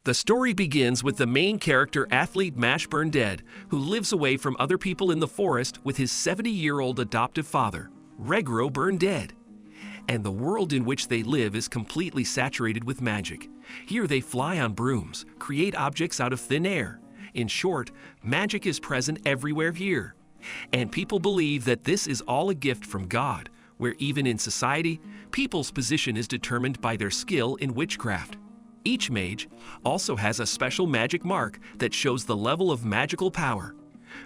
The story begins with the main character athlete Mash Vurnedead, who lives away from other people in the forest with his 70-year-old adoptive father, Regro Vurnedead. And the world in which they live is completely saturated with magic. Here they fly on brooms, create objects out of thin air. In short, magic is present everywhere here. And people believe that this is all a gift from God, where even in society, people's position is determined by their skill in witchcraft. Each mage also has a special magic mark that shows the level of magical power.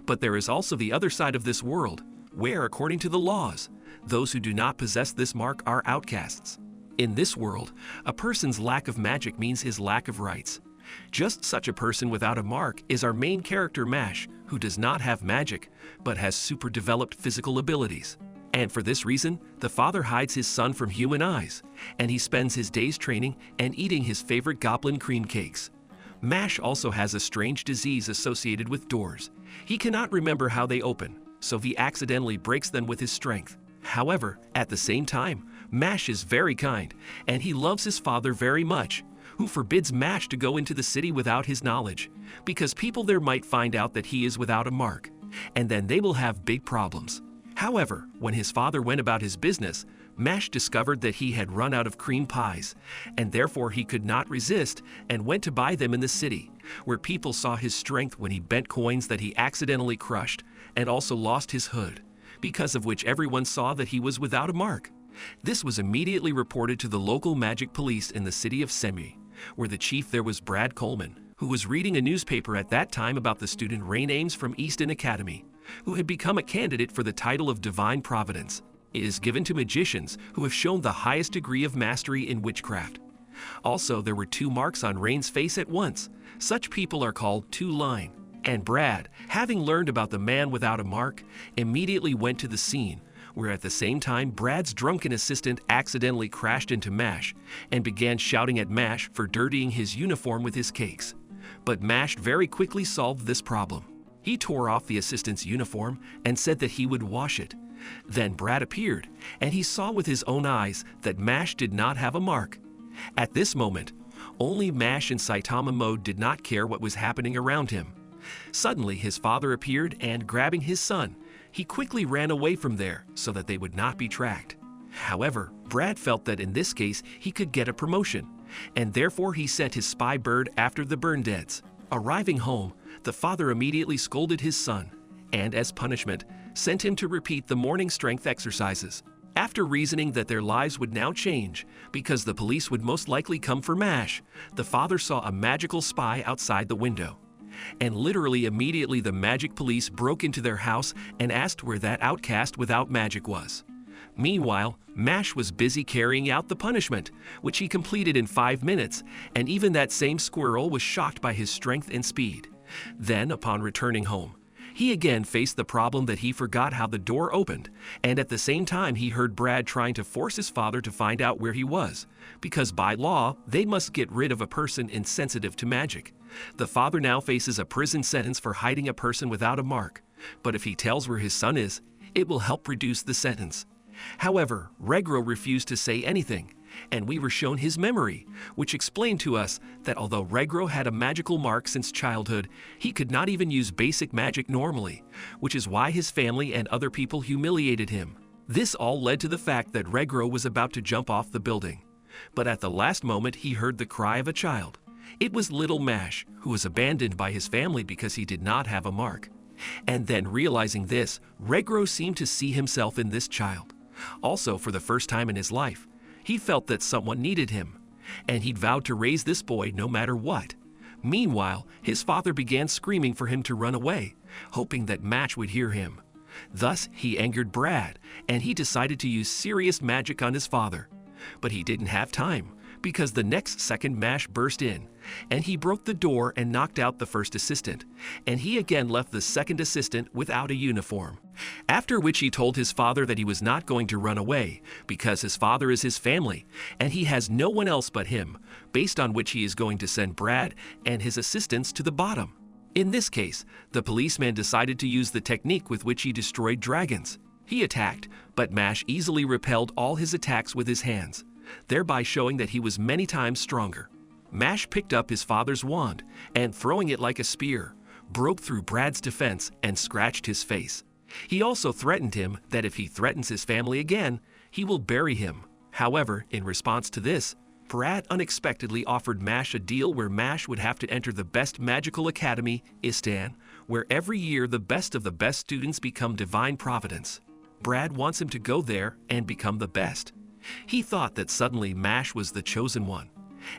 But there is also the other side of this world, where, according to the laws, those who do not possess this mark are outcasts. In this world, a person's lack of magic means his lack of rights. Just such a person without a mark is our main character Mash, who does not have magic, but has super developed physical abilities. And for this reason, the father hides his son from human eyes, and he spends his days training and eating his favorite goblin cream cakes. Mash also has a strange disease associated with doors. He cannot remember how they open, so he accidentally breaks them with his strength. However, at the same time, Mash is very kind, and he loves his father very much, who forbids Mash to go into the city without his knowledge, because people there might find out that he is without a mark, and then they will have big problems. However, when his father went about his business, Mash discovered that he had run out of cream pies, and therefore he could not resist and went to buy them in the city, where people saw his strength when he bent coins that he accidentally crushed, and also lost his hood, because of which everyone saw that he was without a mark. This was immediately reported to the local magic police in the city of Semi, where the chief there was Brad Coleman, who was reading a newspaper at that time about the student Rain Ames from Easton Academy, who had become a candidate for the title of Divine Providence. It is given to magicians who have shown the highest degree of mastery in witchcraft. Also, there were 2 marks on Rain's face at once. Such people are called two-line. And Brad, having learned about the man without a mark, immediately went to the scene, where at the same time Brad's drunken assistant accidentally crashed into Mash and began shouting at Mash for dirtying his uniform with his cakes. But Mash very quickly solved this problem. He tore off the assistant's uniform and said that he would wash it. Then Brad appeared, and he saw with his own eyes that Mash did not have a mark. At this moment, only Mash in Saitama mode did not care what was happening around him. Suddenly, his father appeared, and grabbing his son, he quickly ran away from there so that they would not be tracked. However, Brad felt that in this case he could get a promotion, and therefore he sent his spy bird after the Vurnedeads. Arriving home, the father immediately scolded his son, and as punishment, sent him to repeat the morning strength exercises. After reasoning that their lives would now change, because the police would most likely come for Mash, the father saw a magical spy outside the window. And literally immediately the magic police broke into their house and asked where that outcast without magic was. Meanwhile, Mash was busy carrying out the punishment, which he completed in 5 minutes, and even that same squirrel was shocked by his strength and speed. Then, upon returning home, he again faced the problem that he forgot how the door opened, and at the same time he heard Brad trying to force his father to find out where he was, because by law, they must get rid of a person insensitive to magic. The father now faces a prison sentence for hiding a person without a mark, but if he tells where his son is, it will help reduce the sentence. However, Regro refused to say anything, and we were shown his memory, which explained to us that although Regro had a magical mark since childhood, he could not even use basic magic normally, which is why his family and other people humiliated him. This all led to the fact that Regro was about to jump off the building. But at the last moment he heard the cry of a child. It was little Mash, who was abandoned by his family because he did not have a mark. And then realizing this, Regro seemed to see himself in this child. Also, for the first time in his life, he felt that someone needed him, and he'd vowed to raise this boy no matter what. Meanwhile, his father began screaming for him to run away, hoping that Mash would hear him. Thus, he angered Brad, and he decided to use serious magic on his father. But he didn't have time, because the next second Mash burst in, and he broke the door and knocked out the first assistant, and he again left the second assistant without a uniform. After which he told his father that he was not going to run away, because his father is his family, and he has no one else but him, based on which he is going to send Brad and his assistants to the bottom. In this case, the policeman decided to use the technique with which he destroyed dragons. He attacked, but Mash easily repelled all his attacks with his hands, thereby showing that he was many times stronger. Mash picked up his father's wand and, throwing it like a spear, broke through Brad's defense and scratched his face. He also threatened him that if he threatens his family again, he will bury him. However, in response to this, Brad unexpectedly offered Mash a deal where Mash would have to enter the best magical academy, Istan, where every year the best of the best students become divine providence. Brad wants him to go there and become the best. He thought that suddenly Mash was the chosen one,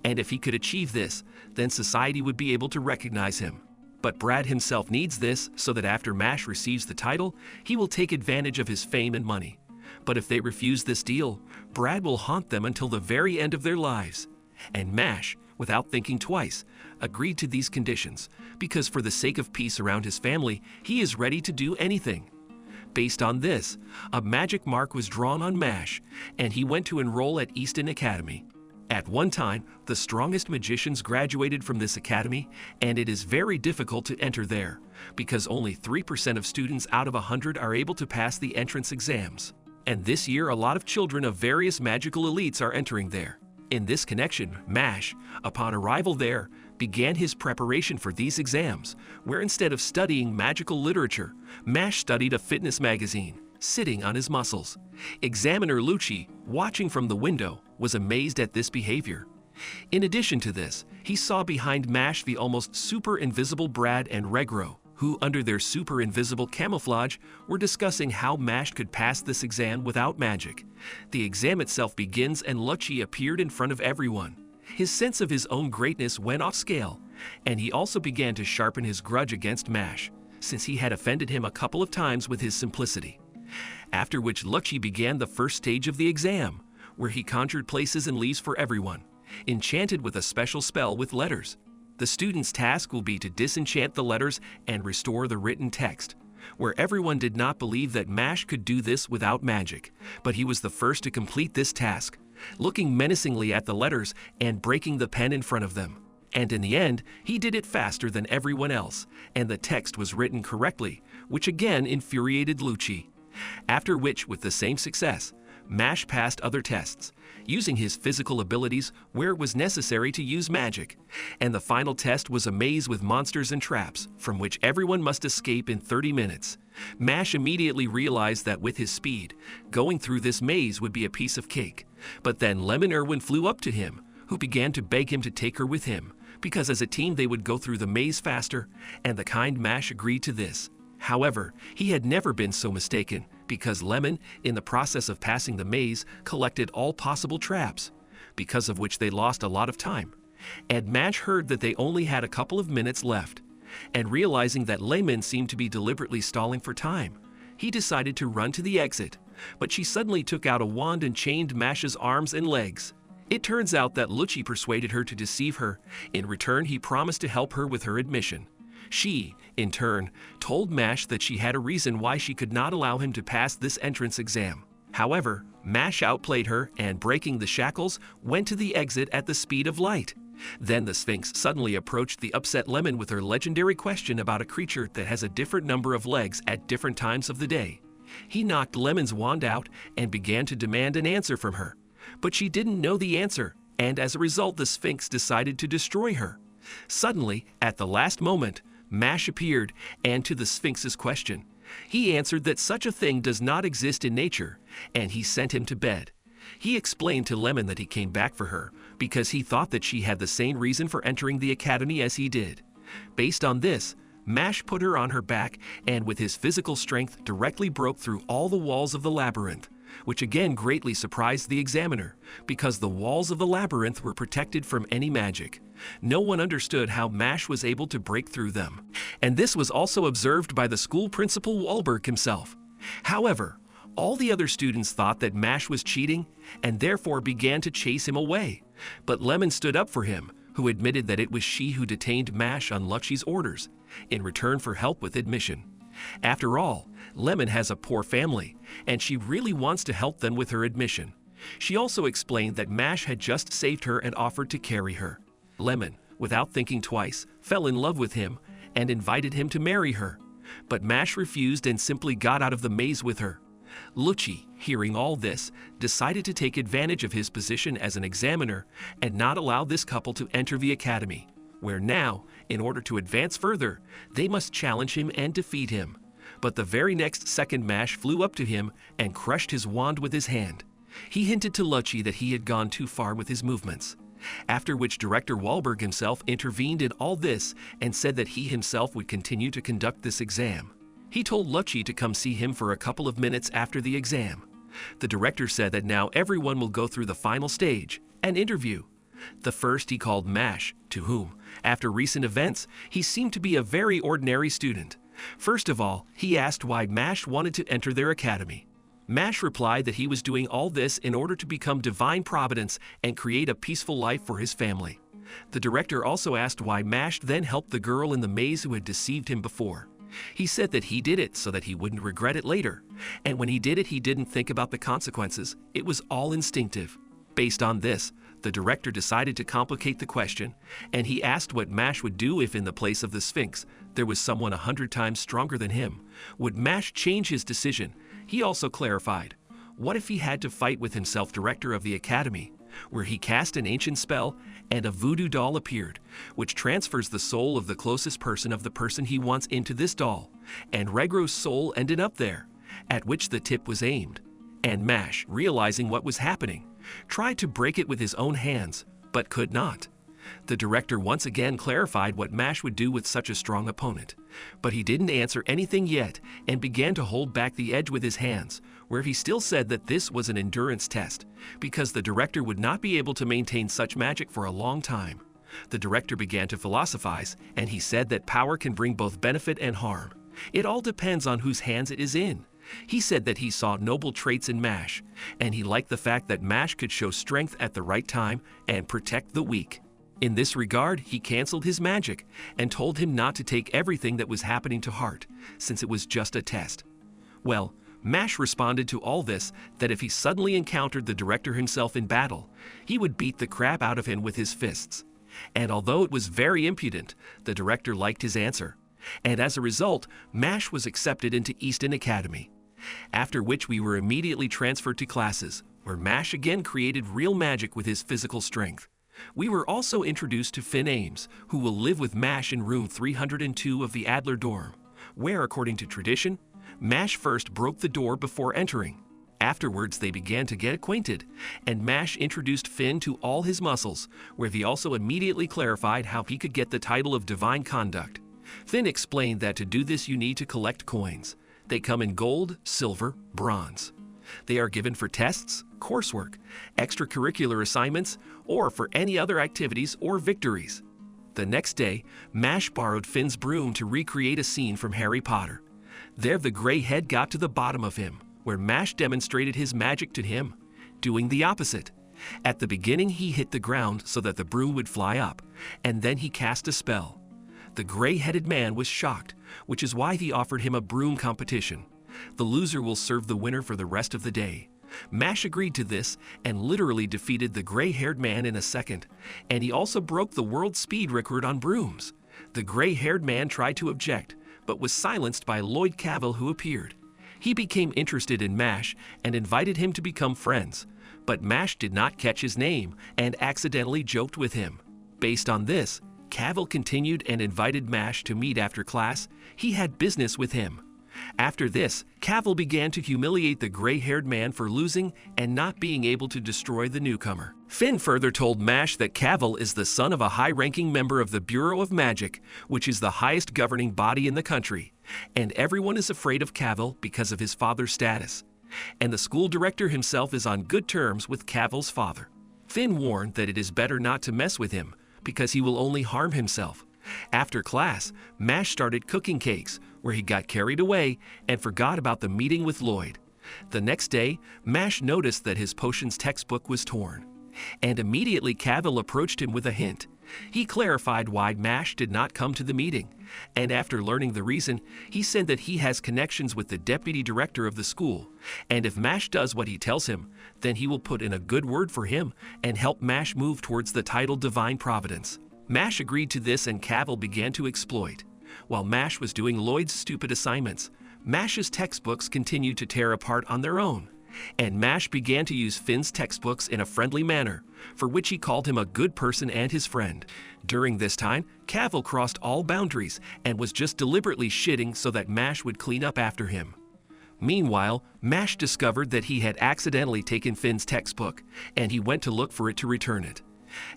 and if he could achieve this, then society would be able to recognize him. But Brad himself needs this so that after Mash receives the title, he will take advantage of his fame and money. But if they refuse this deal, Brad will haunt them until the very end of their lives. And Mash, without thinking twice, agreed to these conditions, because for the sake of peace around his family, he is ready to do anything. Based on this, a magic mark was drawn on Mash, and he went to enroll at Easton Academy. At one time, the strongest magicians graduated from this academy, and it is very difficult to enter there, because only 3% of students out of 100 are able to pass the entrance exams. And this year, a lot of children of various magical elites are entering there. In this connection, Mash, upon arrival there, began his preparation for these exams, where instead of studying magical literature, Mash studied a fitness magazine, sitting on his muscles. Examiner Lucci, watching from the window, was amazed at this behavior. In addition to this, he saw behind Mash the almost super invisible Brad and Regro, who, under their super invisible camouflage, were discussing how Mash could pass this exam without magic. The exam itself begins and Lucci appeared in front of everyone. His sense of his own greatness went off scale, and he also began to sharpen his grudge against Mash, since he had offended him a couple of times with his simplicity. After which Lucci began the first stage of the exam, where he conjured places and leaves for everyone, enchanted with a special spell with letters. The student's task will be to disenchant the letters and restore the written text, where everyone did not believe that Mash could do this without magic, but he was the first to complete this task, looking menacingly at the letters and breaking the pen in front of them. And in the end, he did it faster than everyone else, and the text was written correctly, which again infuriated Lucci. After which, with the same success, Mash passed other tests, using his physical abilities where it was necessary to use magic. And the final test was a maze with monsters and traps, from which everyone must escape in 30 minutes. Mash immediately realized that with his speed, going through this maze would be a piece of cake. But then Lemon Irwin flew up to him, who began to beg him to take her with him, because as a team they would go through the maze faster, and the kind Mash agreed to this. However, he had never been so mistaken, because Lemon, in the process of passing the maze, collected all possible traps, because of which they lost a lot of time. And Mash heard that they only had a couple of minutes left, and realizing that Lemon seemed to be deliberately stalling for time, he decided to run to the exit, but she suddenly took out a wand and chained Mash's arms and legs. It turns out that Lucci persuaded her to deceive her. In return, he promised to help her with her admission. She, in turn, told Mash that she had a reason why she could not allow him to pass this entrance exam. However, Mash outplayed her and, breaking the shackles, went to the exit at the speed of light. Then the Sphinx suddenly approached the upset Lemon with her legendary question about a creature that has a different number of legs at different times of the day. He knocked Lemon's wand out and began to demand an answer from her. But she didn't know the answer, and as a result the Sphinx decided to destroy her. Suddenly, at the last moment, Mash appeared, and to the Sphinx's question, he answered that such a thing does not exist in nature, and he sent him to bed. He explained to Lemon that he came back for her because he thought that she had the same reason for entering the academy as he did. Based on this, Mash put her on her back and with his physical strength directly broke through all the walls of the labyrinth, which again greatly surprised the examiner, because the walls of the labyrinth were protected from any magic. No one understood how Mash was able to break through them, and this was also observed by the school principal Wahlberg himself. However, all the other students thought that Mash was cheating and therefore began to chase him away, but Lemon stood up for him, who admitted that it was she who detained Mash on Lucci's orders, in return for help with admission. After all, Lemon has a poor family, and she really wants to help them with her admission. She also explained that Mash had just saved her and offered to carry her. Lemon, without thinking twice, fell in love with him and invited him to marry her. But Mash refused and simply got out of the maze with her. Lucci, hearing all this, decided to take advantage of his position as an examiner and not allow this couple to enter the academy, where now, in order to advance further, they must challenge him and defeat him. But the very next second Mash flew up to him and crushed his wand with his hand. He hinted to Lucci that he had gone too far with his movements, after which Director Wahlberg himself intervened in all this and said that he himself would continue to conduct this exam. He told Lucci to come see him for a couple of minutes after the exam. The director said that now everyone will go through the final stage, an interview. The first he called Mash, to whom, after recent events, he seemed to be a very ordinary student. First of all, he asked why Mash wanted to enter their academy. Mash replied that he was doing all this in order to become divine providence and create a peaceful life for his family. The director also asked why Mash then helped the girl in the maze who had deceived him before. He said that he did it so that he wouldn't regret it later, and when he did it, he didn't think about the consequences. It was all instinctive. Based on this, the director decided to complicate the question, and he asked what Mash would do if in the place of the Sphinx there was someone 100 times stronger than him. Would Mash change his decision? He also clarified, what if he had to fight with himself, director of the academy, where he cast an ancient spell and a voodoo doll appeared, which transfers the soul of the closest person of the person he wants into this doll, and Regro's soul ended up there, at which the tip was aimed. And Mash, realizing what was happening, tried to break it with his own hands, but could not. The director once again clarified what Mash would do with such a strong opponent, but he didn't answer anything yet and began to hold back the edge with his hands, where he still said that this was an endurance test, because the director would not be able to maintain such magic for a long time. The director began to philosophize, and he said that power can bring both benefit and harm. It all depends on whose hands it is in. He said that he saw noble traits in Mash, and he liked the fact that Mash could show strength at the right time and protect the weak. In this regard, he canceled his magic and told him not to take everything that was happening to heart, since it was just a test. Well, Mash responded to all this that if he suddenly encountered the director himself in battle, he would beat the crap out of him with his fists. And although it was very impudent, the director liked his answer. And as a result, Mash was accepted into Easton Academy. After which we were immediately transferred to classes, where Mash again created real magic with his physical strength. We were also introduced to Finn Ames, who will live with Mash in room 302 of the Adler dorm, where, according to tradition, Mash first broke the door before entering. Afterwards, they began to get acquainted, and Mash introduced Finn to all his muscles, where he also immediately clarified how he could get the title of Divine Conduct. Finn explained that to do this you need to collect coins. They come in gold, silver, bronze. They are given for tests, coursework, extracurricular assignments, or for any other activities or victories. The next day, Mash borrowed Finn's broom to recreate a scene from Harry Potter. There the gray head got to the bottom of him, where Mash demonstrated his magic to him, doing the opposite. At the beginning he hit the ground so that the broom would fly up, and then he cast a spell. The gray-headed man was shocked, which is why he offered him a broom competition. The loser will serve the winner for the rest of the day. Mash agreed to this and literally defeated the gray-haired man in a second, and he also broke the world speed record on brooms. The gray-haired man tried to object, but was silenced by Lloyd Cavil, who appeared. He became interested in Mash and invited him to become friends, but Mash did not catch his name and accidentally joked with him. Based on this, Cavil continued and invited Mash to meet after class. He had business with him. After this, Cavil began to humiliate the gray-haired man for losing and not being able to destroy the newcomer. Finn further told Mash that Cavil is the son of a high-ranking member of the Bureau of Magic, which is the highest governing body in the country, and everyone is afraid of Cavil because of his father's status. And the school director himself is on good terms with Cavil's father. Finn warned that it is better not to mess with him, because he will only harm himself. After class, Mash started cooking cakes, where he got carried away and forgot about the meeting with Lloyd. The next day, Mash noticed that his potions textbook was torn, and immediately Cavil approached him with a hint. He clarified why Mash did not come to the meeting, and after learning the reason, he said that he has connections with the deputy director of the school, and if Mash does what he tells him, then he will put in a good word for him and help Mash move towards the title Divine Providence. Mash agreed to this and Cavil began to exploit. While Mash was doing Lloyd's stupid assignments, Mash's textbooks continued to tear apart on their own, and Mash began to use Finn's textbooks in a friendly manner, for which he called him a good person and his friend. During this time, Cavil crossed all boundaries and was just deliberately shitting so that Mash would clean up after him. Meanwhile, Mash discovered that he had accidentally taken Finn's textbook, and he went to look for it to return it.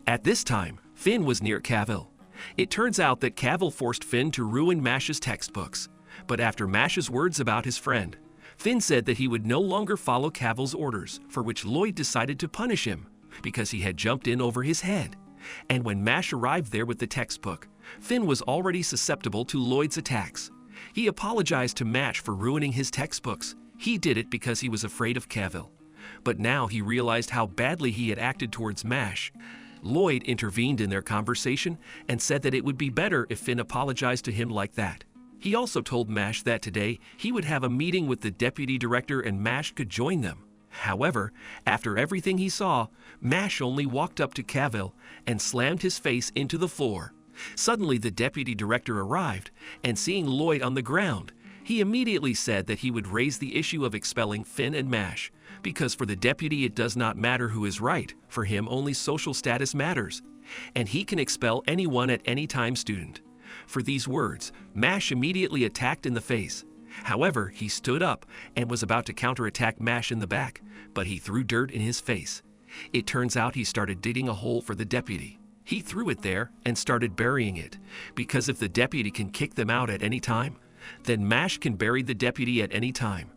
At this time, Finn was near Cavil. It turns out that Cavil forced Finn to ruin Mash's textbooks, but after Mash's words about his friend, Finn said that he would no longer follow Cavil's orders, for which Lloyd decided to punish him, because he had jumped in over his head. And when Mash arrived there with the textbook, Finn was already susceptible to Lloyd's attacks. He apologized to Mash for ruining his textbooks. He did it because he was afraid of Cavil. But now he realized how badly he had acted towards Mash. Lloyd intervened in their conversation and said that it would be better if Finn apologized to him like that. He also told Mash that today he would have a meeting with the deputy director and Mash could join them. However, after everything he saw, Mash only walked up to Cavil and slammed his face into the floor. Suddenly the deputy director arrived, and seeing Lloyd on the ground, he immediately said that he would raise the issue of expelling Finn and Mash, because for the deputy it does not matter who is right, for him only social status matters, and he can expel anyone at any time student. For these words, Mash immediately attacked in the face. However, he stood up and was about to counterattack Mash in the back, but he threw dirt in his face. It turns out he started digging a hole for the deputy. He threw it there and started burying it, because if the deputy can kick them out at any time, then Mash can bury the deputy at any time.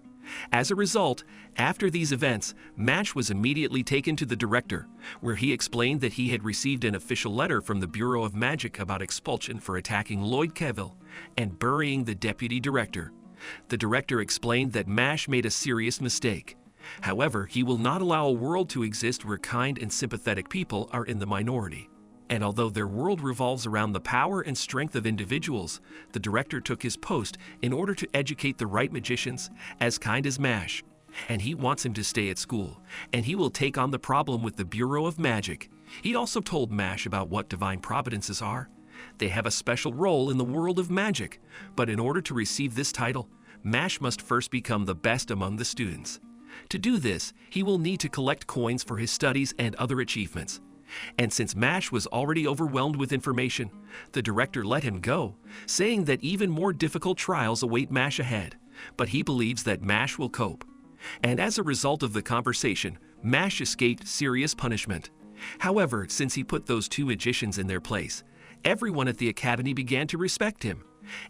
As a result, after these events, Mash was immediately taken to the director, where he explained that he had received an official letter from the Bureau of Magic about expulsion for attacking Lloyd Cavil and burying the deputy director. The director explained that Mash made a serious mistake. However, he will not allow a world to exist where kind and sympathetic people are in the minority. And although their world revolves around the power and strength of individuals, the director took his post in order to educate the right magicians as kind as Mash. And he wants him to stay at school, and he will take on the problem with the Bureau of Magic. He also told Mash about what divine providences are. They have a special role in the world of magic, but in order to receive this title, Mash must first become the best among the students. To do this, he will need to collect coins for his studies and other achievements. And since Mash was already overwhelmed with information, the director let him go, saying that even more difficult trials await Mash ahead, but he believes that Mash will cope. And as a result of the conversation, Mash escaped serious punishment. However, since he put those two magicians in their place, everyone at the academy began to respect him,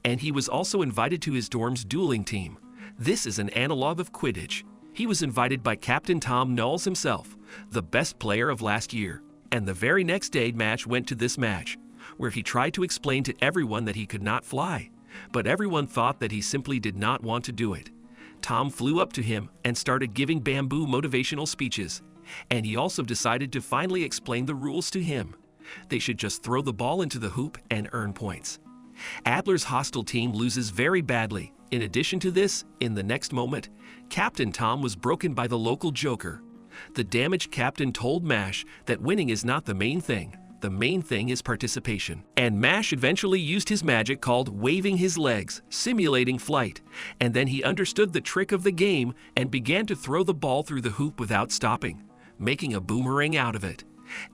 and he was also invited to his dorm's dueling team. This is an analog of Quidditch. He was invited by Captain Tom Knowles himself, the best player of last year. And the very next day, Mash went to this match, where he tried to explain to everyone that he could not fly, but everyone thought that he simply did not want to do it. Tom flew up to him and started giving bamboo motivational speeches, and he also decided to finally explain the rules to him. They should just throw the ball into the hoop and earn points. Adler's hostile team loses very badly. In addition to this, in the next moment, Captain Tom was broken by the local joker. The damaged captain told Mash that winning is not the main thing. The main thing is participation. And Mash eventually used his magic called waving his legs, simulating flight. And then he understood the trick of the game and began to throw the ball through the hoop without stopping, making a boomerang out of it.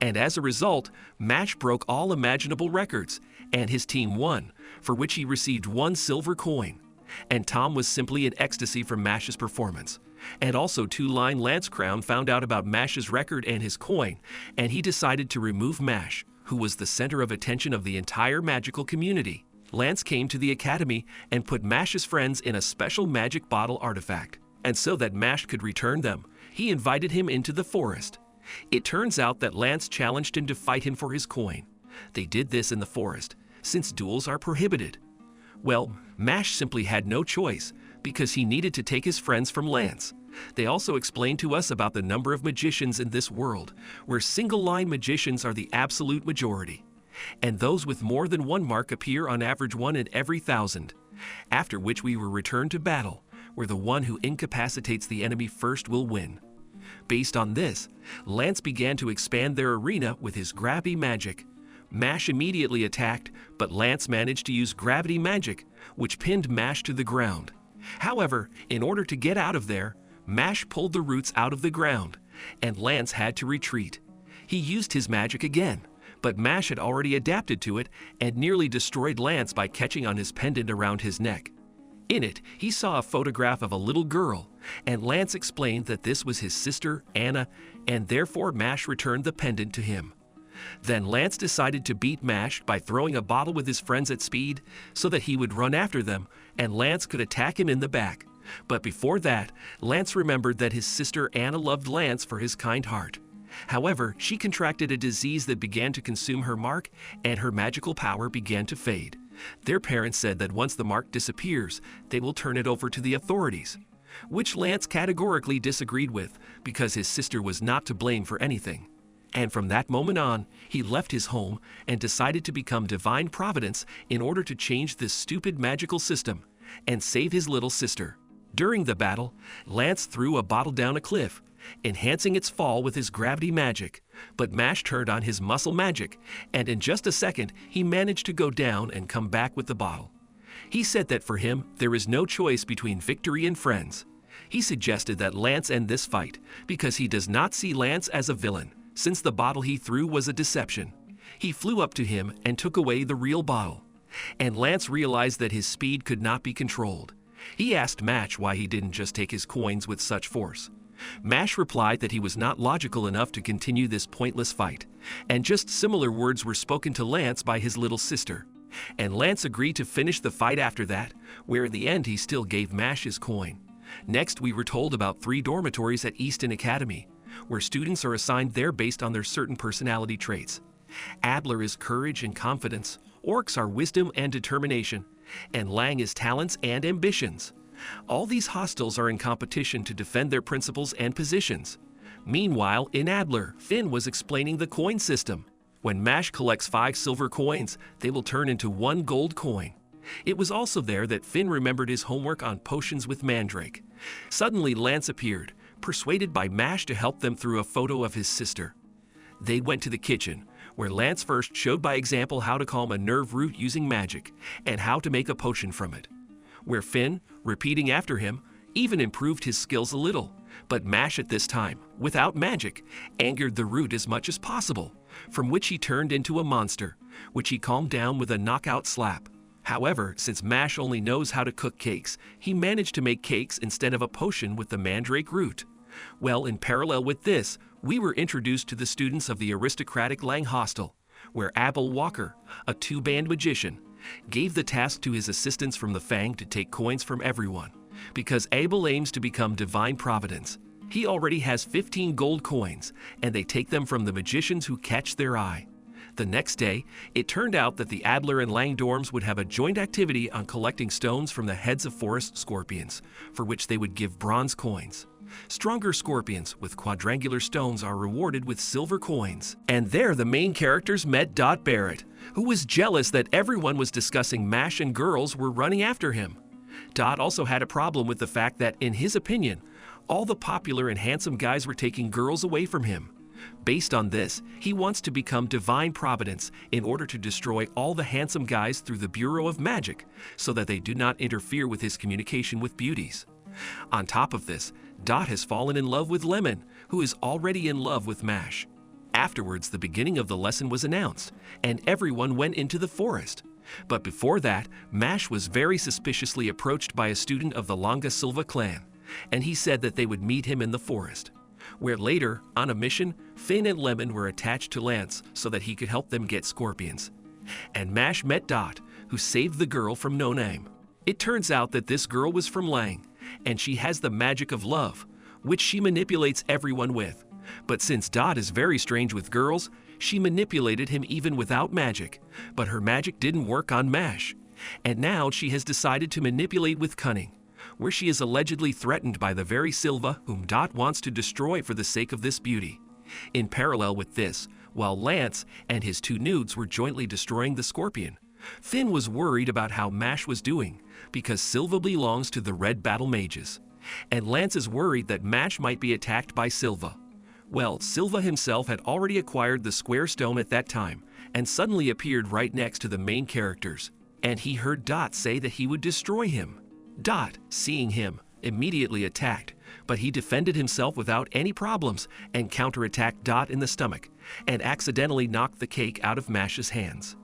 And as a result, Mash broke all imaginable records, and his team won, for which he received 1 silver coin. And Tom was simply in ecstasy from Mash's performance. And also 2-Line Lance Crown found out about Mash's record and his coin, and he decided to remove Mash, who was the center of attention of the entire magical community. Lance came to the academy and put Mash's friends in a special magic bottle artifact. And so that Mash could return them, he invited him into the forest. It turns out that Lance challenged him to fight him for his coin. They did this in the forest, since duels are prohibited. Well, Mash simply had no choice, because he needed to take his friends from Lance. They also explained to us about the number of magicians in this world, where single-line magicians are the absolute majority. And those with more than 1 mark appear on average 1 in every 1,000, after which we were returned to battle, where the one who incapacitates the enemy first will win. Based on this, Lance began to expand their arena with his gravity magic. Mash immediately attacked, but Lance managed to use gravity magic, which pinned Mash to the ground. However, in order to get out of there, Mash pulled the roots out of the ground, and Lance had to retreat. He used his magic again, but Mash had already adapted to it and nearly destroyed Lance by catching on his pendant around his neck. In it, he saw a photograph of a little girl, and Lance explained that this was his sister, Anna, and therefore Mash returned the pendant to him. Then Lance decided to beat Mash by throwing a bottle with his friends at speed so that he would run after them and Lance could attack him in the back. But before that, Lance remembered that his sister Anna loved Lance for his kind heart. However, she contracted a disease that began to consume her mark and her magical power began to fade. Their parents said that once the mark disappears, they will turn it over to the authorities, which Lance categorically disagreed with because his sister was not to blame for anything. And from that moment on, he left his home and decided to become Divine Providence in order to change this stupid magical system and save his little sister. During the battle, Lance threw a bottle down a cliff, enhancing its fall with his gravity magic, but Mash turned on his muscle magic, and in just a second, he managed to go down and come back with the bottle. He said that for him, there is no choice between victory and friends. He suggested that Lance end this fight because he does not see Lance as a villain, since the bottle he threw was a deception. He flew up to him and took away the real bottle, and Lance realized that his speed could not be controlled. He asked Mash why he didn't just take his coins with such force. Mash replied that he was not logical enough to continue this pointless fight, and just similar words were spoken to Lance by his little sister. And Lance agreed to finish the fight after that, where in the end he still gave Mash his coin. Next, we were told about 3 dormitories at Easton Academy, where students are assigned there based on their certain personality traits. Adler is courage and confidence, Orcs are wisdom and determination, and Lang is talents and ambitions. All these hostels are in competition to defend their principles and positions. Meanwhile, in Adler, Finn was explaining the coin system. When Mash collects 5 silver coins, they will turn into 1 gold coin. It was also there that Finn remembered his homework on potions with Mandrake. Suddenly, Lance appeared, persuaded by Mash to help them through a photo of his sister. They went to the kitchen, where Lance first showed by example how to calm a nerve root using magic, and how to make a potion from it. Where Finn, repeating after him, even improved his skills a little, but Mash at this time, without magic, angered the root as much as possible, from which he turned into a monster, which he calmed down with a knockout slap. However, since Mash only knows how to cook cakes, he managed to make cakes instead of a potion with the mandrake root. Well, in parallel with this, we were introduced to the students of the aristocratic Lang Hostel, where Abel Walker, a 2-band magician, gave the task to his assistants from the Fang to take coins from everyone, because Abel aims to become Divine Providence. He already has 15 gold coins, and they take them from the magicians who catch their eye. The next day, it turned out that the Adler and Lang dorms would have a joint activity on collecting stones from the heads of forest scorpions, for which they would give bronze coins. Stronger scorpions with quadrangular stones are rewarded with silver coins. And there the main characters met Dot Barrett, who was jealous that everyone was discussing Mash and girls were running after him. Dot also had a problem with the fact that, in his opinion, all the popular and handsome guys were taking girls away from him. Based on this, he wants to become Divine Providence in order to destroy all the handsome guys through the Bureau of Magic, so that they do not interfere with his communication with beauties. On top of this, Dot has fallen in love with Lemon, who is already in love with Mash. Afterwards, the beginning of the lesson was announced, and everyone went into the forest. But before that, Mash was very suspiciously approached by a student of the Longa Silva clan, and he said that they would meet him in the forest, where later, on a mission, Finn and Lemon were attached to Lance so that he could help them get scorpions. And Mash met Dot, who saved the girl from no name. It turns out that this girl was from Lang, and she has the magic of love, which she manipulates everyone with. But since Dot is very strange with girls, she manipulated him even without magic, but her magic didn't work on Mash. And now she has decided to manipulate with cunning, where she is allegedly threatened by the very Silva whom Dot wants to destroy for the sake of this beauty. In parallel with this, while Lance and his 2 nudes were jointly destroying the scorpion, Finn was worried about how Mash was doing, because Silva belongs to the Red Battle Mages, and Lance is worried that Mash might be attacked by Silva. Well, Silva himself had already acquired the square stone at that time, and suddenly appeared right next to the main characters, and he heard Dot say that he would destroy him. Dot, seeing him, immediately attacked, but he defended himself without any problems and counterattacked Dot in the stomach and accidentally knocked the cake out of Mash's hands.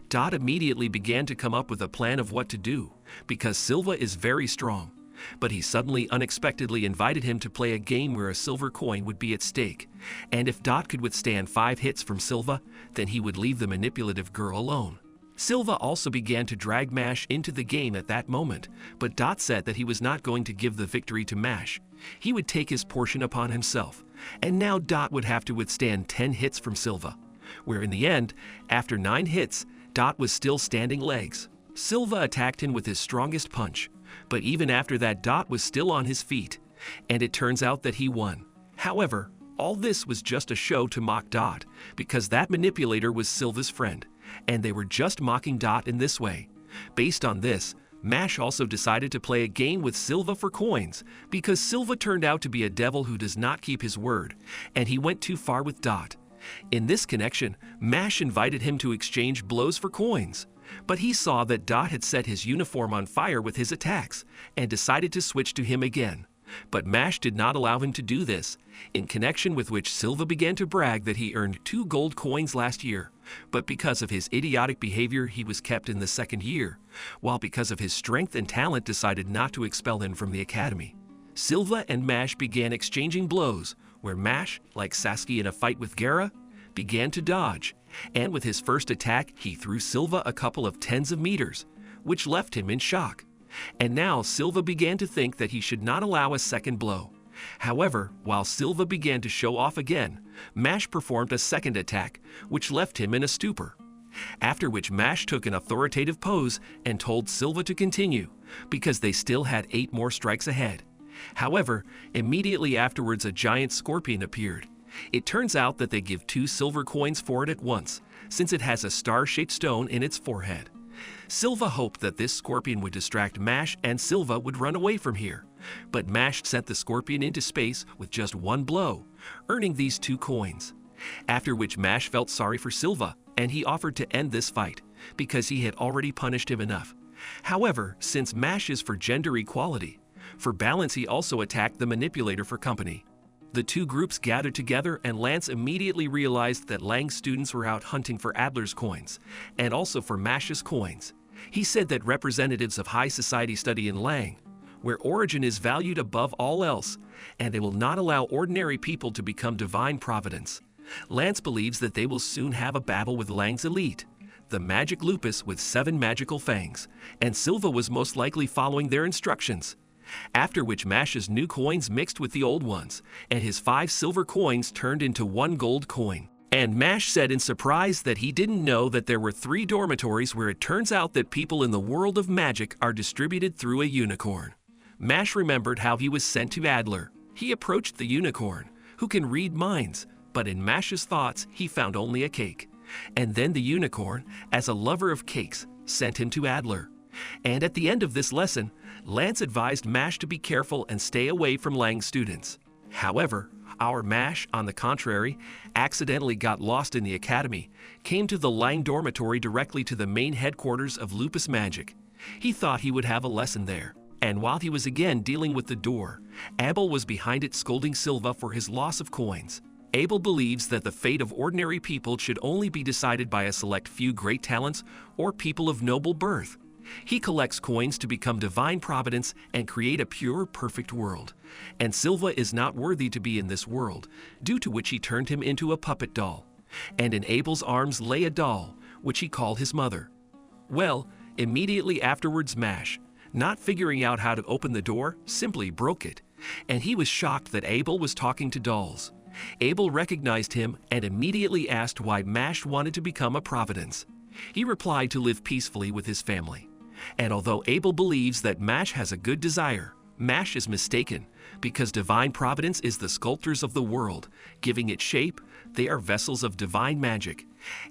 Dot immediately began to come up with a plan of what to do, because Silva is very strong, but he suddenly unexpectedly invited him to play a game where a silver coin would be at stake, and if Dot could withstand 5 hits from Silva, then he would leave the manipulative girl alone. Silva also began to drag Mash into the game at that moment, but Dot said that he was not going to give the victory to Mash. He would take his portion upon himself, and now Dot would have to withstand 10 hits from Silva, where in the end, after 9 hits, Dot was still standing legs. Silva attacked him with his strongest punch, but even after that Dot was still on his feet, and it turns out that he won. However, all this was just a show to mock Dot, because that manipulator was Silva's friend, and they were just mocking Dot in this way. Based on this, Mash also decided to play a game with Silva for coins, because Silva turned out to be a devil who does not keep his word, and he went too far with Dot. In this connection, Mash invited him to exchange blows for coins, but he saw that Dot had set his uniform on fire with his attacks, and decided to switch to him again. But Mash did not allow him to do this, in connection with which Silva began to brag that he earned 2 gold coins last year, but because of his idiotic behavior he was kept in the 2nd year, while because of his strength and talent decided not to expel him from the academy. Silva and Mash began exchanging blows, where Mash, like Sasuke in a fight with Gaara, began to dodge, and with his first attack he threw Silva a couple of tens of meters, which left him in shock. And now Silva began to think that he should not allow a second blow. However, while Silva began to show off again, Mash performed a second attack, which left him in a stupor. After which Mash took an authoritative pose and told Silva to continue, because they still had 8 more strikes ahead. However, immediately afterwards a giant scorpion appeared. It turns out that they give 2 silver coins for it at once, since it has a star-shaped stone in its forehead. Silva hoped that this scorpion would distract Mash and Silva would run away from here, but Mash sent the scorpion into space with just 1 blow, earning these 2 coins. After which Mash felt sorry for Silva, and he offered to end this fight, because he had already punished him enough. However, since Mash is for gender equality, for balance he also attacked the manipulator for company. The 2 groups gathered together, and Lance immediately realized that Lang's students were out hunting for Adler's coins, and also for Mash's coins. He said that representatives of high society study in Lang, where origin is valued above all else, and they will not allow ordinary people to become divine providence. Lance believes that they will soon have a battle with Lang's elite, the magic lupus with 7 magical fangs, and Silva was most likely following their instructions. After which Mash's new coins mixed with the old ones, and his 5 silver coins turned into 1 gold coin. And Mash said in surprise that he didn't know that there were 3 dormitories where it turns out that people in the world of magic are distributed through a unicorn. Mash remembered how he was sent to Adler. He approached the unicorn, who can read minds, but in Mash's thoughts he found only a cake. And then the unicorn, as a lover of cakes, sent him to Adler. And at the end of this lesson, Lance advised Mash to be careful and stay away from Lang's students. However, our Mash, on the contrary, accidentally got lost in the academy, came to the Lang dormitory directly to the main headquarters of Lupus Magic. He thought he would have a lesson there, and while he was again dealing with the door, Abel was behind it scolding Silva for his loss of coins. Abel believes that the fate of ordinary people should only be decided by a select few great talents or people of noble birth. He collects coins to become divine providence and create a pure, perfect world. And Silva is not worthy to be in this world, due to which he turned him into a puppet doll. And in Abel's arms lay a doll, which he called his mother. Well, immediately afterwards Mash, not figuring out how to open the door, simply broke it. And he was shocked that Abel was talking to dolls. Abel recognized him and immediately asked why Mash wanted to become a providence. He replied to live peacefully with his family. And although Abel believes that Mash has a good desire, Mash is mistaken, because divine providence is the sculptors of the world. Giving it shape, they are vessels of divine magic.